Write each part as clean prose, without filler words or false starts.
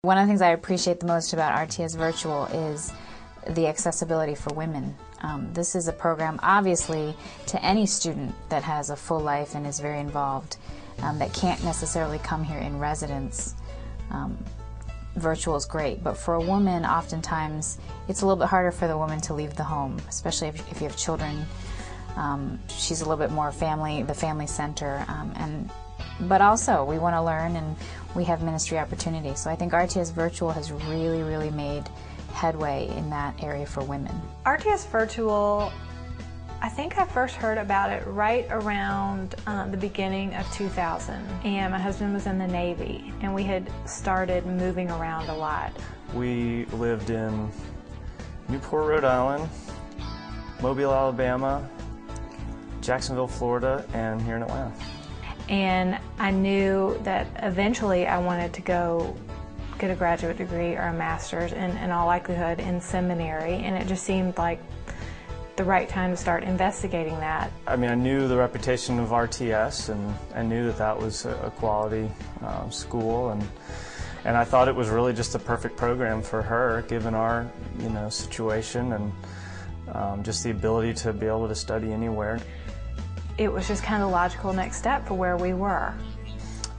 One of the things I appreciate the most about RTS Virtual is the accessibility for women. This is a program, obviously, to any student that has a full life and is very involved, that can't necessarily come here in residence. Virtual is great, but for a woman, oftentimes, it's a little bit harder for the woman to leave the home, especially if you have children. She's a little bit more the family center, but also we want to learn and we have ministry opportunities. So I think RTS Virtual has really made headway in that area for women. RTS Virtual, I think I first heard about it right around the beginning of 2000. And my husband was in the Navy, and we had started moving around a lot. We lived in Newport, Rhode Island, Mobile, Alabama, Jacksonville, Florida, and here in Atlanta. And I knew that eventually I wanted to go get a graduate degree or a master's, in all likelihood in seminary, and it just seemed like the right time to start investigating that. I mean, I knew the reputation of RTS, and I knew that that was a quality school, and I thought it was really just a perfect program for her, given our situation and just the ability to be able to study anywhere. It was just kind of the logical next step for where we were.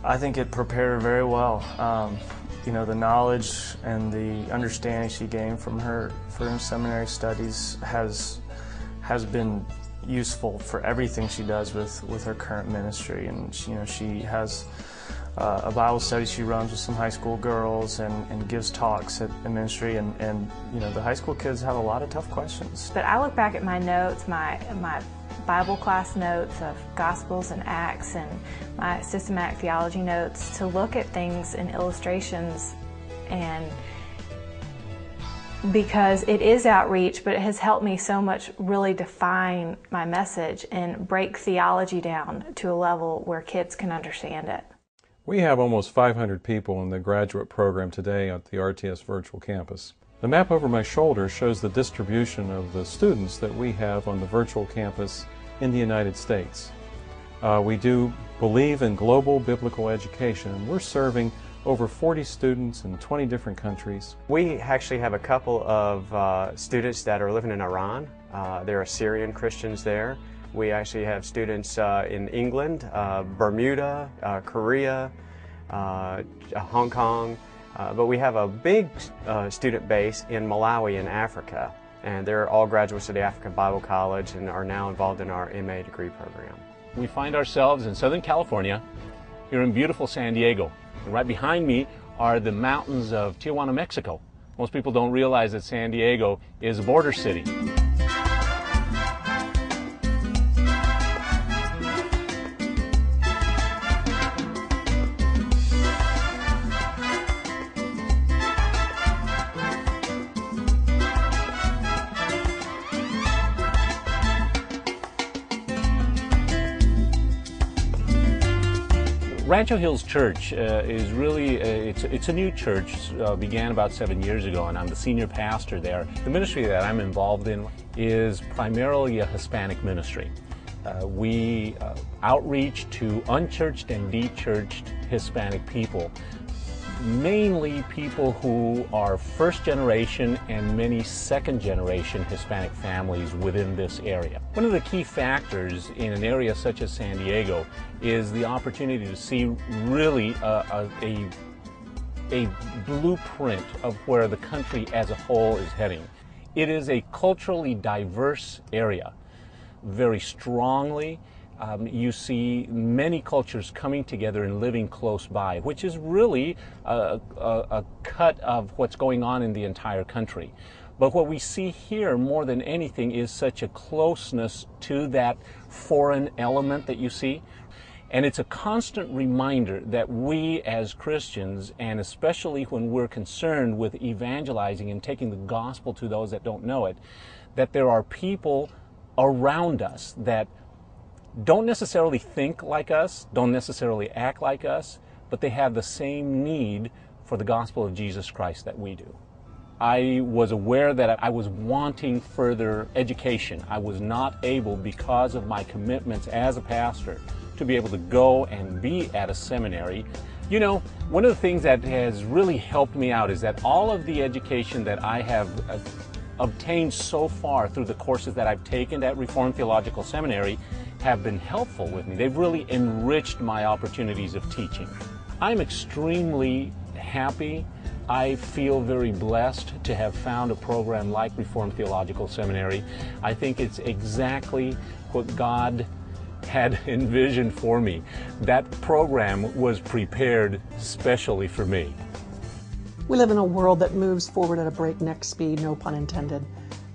I think it prepared her very well. The knowledge and the understanding she gained from her seminary studies has been useful for everything she does with her current ministry. And she has a Bible study she runs with some high school girls and gives talks at the ministry. And the high school kids have a lot of tough questions. But I look back at my notes, my Bible class notes of Gospels and Acts, and my systematic theology notes, to look at things in illustrations, and because it is outreach, but it has helped me so much really define my message and break theology down to a level where kids can understand it. We have almost 500 people in the graduate program today at the RTS Virtual Campus. The map over my shoulder shows the distribution of the students that we have on the virtual campus in the United States. We do believe in global biblical education. We're serving over 40 students in 20 different countries. We actually have a couple of students that are living in Iran. There are Syrian Christians there. We actually have students in England, Bermuda, Korea, Hong Kong. But we have a big student base in Malawi in Africa, and they're all graduates of the African Bible College and are now involved in our MA degree program. We find ourselves in Southern California, here in beautiful San Diego. And right behind me are the mountains of Tijuana, Mexico. Most people don't realize that San Diego is a border city. Rancho Hills Church is really, it's a new church, began about 7 years ago, and I'm the senior pastor there. The ministry that I'm involved in is primarily a Hispanic ministry. We outreach to unchurched and de-churched Hispanic people, mainly people who are first generation and many second generation Hispanic families within this area. One of the key factors in an area such as San Diego is the opportunity to see really a blueprint of where the country as a whole is heading. It is a culturally diverse area, very strongly. You see many cultures coming together and living close by, which is really a cut of what's going on in the entire country. But what we see here more than anything is such a closeness to that foreign element that you see. And it's a constant reminder that we as Christians, and especially when we're concerned with evangelizing and taking the gospel to those that don't know it, that there are people around us that don't necessarily think like us, don't necessarily act like us, but they have the same need for the gospel of Jesus Christ that we do. I was aware that I was wanting further education. I was not able, because of my commitments as a pastor, to be able to go and be at a seminary. You know, one of the things that has really helped me out is that all of the education that I have obtained so far through the courses that I've taken at Reformed Theological Seminary have been helpful with me. They've really enriched my opportunities of teaching. I'm extremely happy. I feel very blessed to have found a program like Reformed Theological Seminary. I think it's exactly what God had envisioned for me. That program was prepared specially for me. We live in a world that moves forward at a breakneck speed, no pun intended.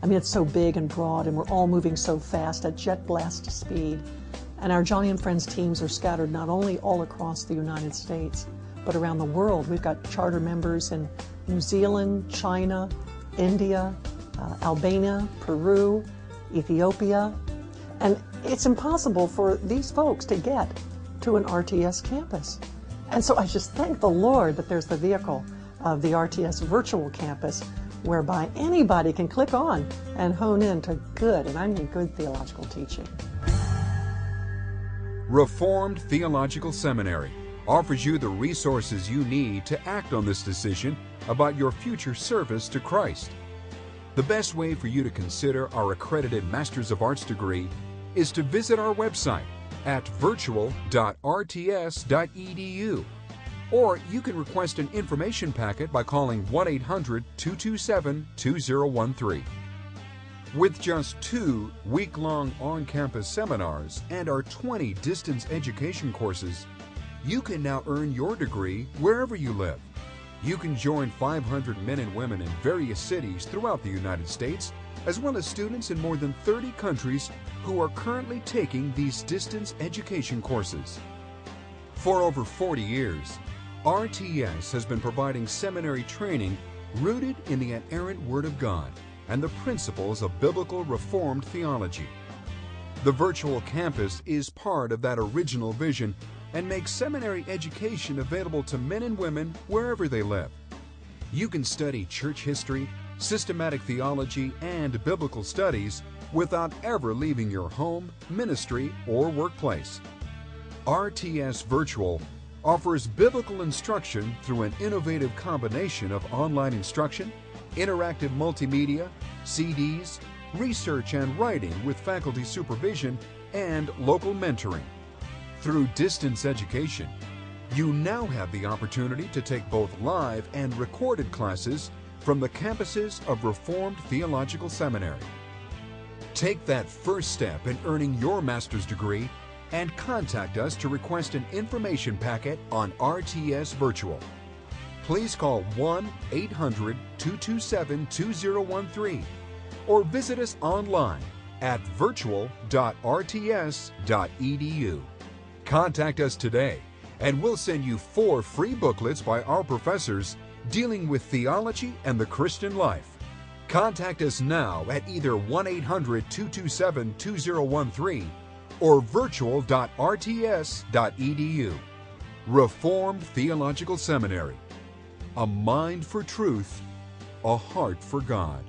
I mean, it's so big and broad, and we're all moving so fast at jet blast speed. And our Johnny and Friends teams are scattered not only all across the United States, but around the world. We've got charter members in New Zealand, China, India, Albania, Peru, Ethiopia. And it's impossible for these folks to get to an RTS campus. And so I just thank the Lord that there's the vehicle of the RTS virtual campus whereby anybody can click on and hone in to good, and I mean good, theological teaching. Reformed Theological Seminary offers you the resources you need to act on this decision about your future service to Christ. The best way for you to consider our accredited Master's of Arts degree is to visit our website at virtual.rts.edu, or you can request an information packet by calling 1-800-227-2013. With just 2 week-long on-campus seminars and our 20 distance education courses, you can now earn your degree wherever you live. You can join 500 men and women in various cities throughout the United States, as well as students in more than 30 countries who are currently taking these distance education courses. For over 40 years, RTS has been providing seminary training rooted in the inerrant Word of God and the principles of biblical Reformed theology. The virtual campus is part of that original vision and makes seminary education available to men and women wherever they live. You can study church history, systematic theology, and biblical studies without ever leaving your home, ministry, or workplace. RTS Virtual offers biblical instruction through an innovative combination of online instruction, interactive multimedia, CDs, research and writing with faculty supervision, and local mentoring. Through distance education, you now have the opportunity to take both live and recorded classes from the campuses of Reformed Theological Seminary. Take that first step in earning your master's degree and contact us to request an information packet on RTS Virtual. Please call 1-800-227-2013 or visit us online at virtual.rts.edu. Contact us today and we'll send you 4 free booklets by our professors dealing with theology and the Christian life. Contact us now at either 1-800-227-2013 or virtual.rts.edu. Reformed Theological Seminary. A mind for truth, a heart for God.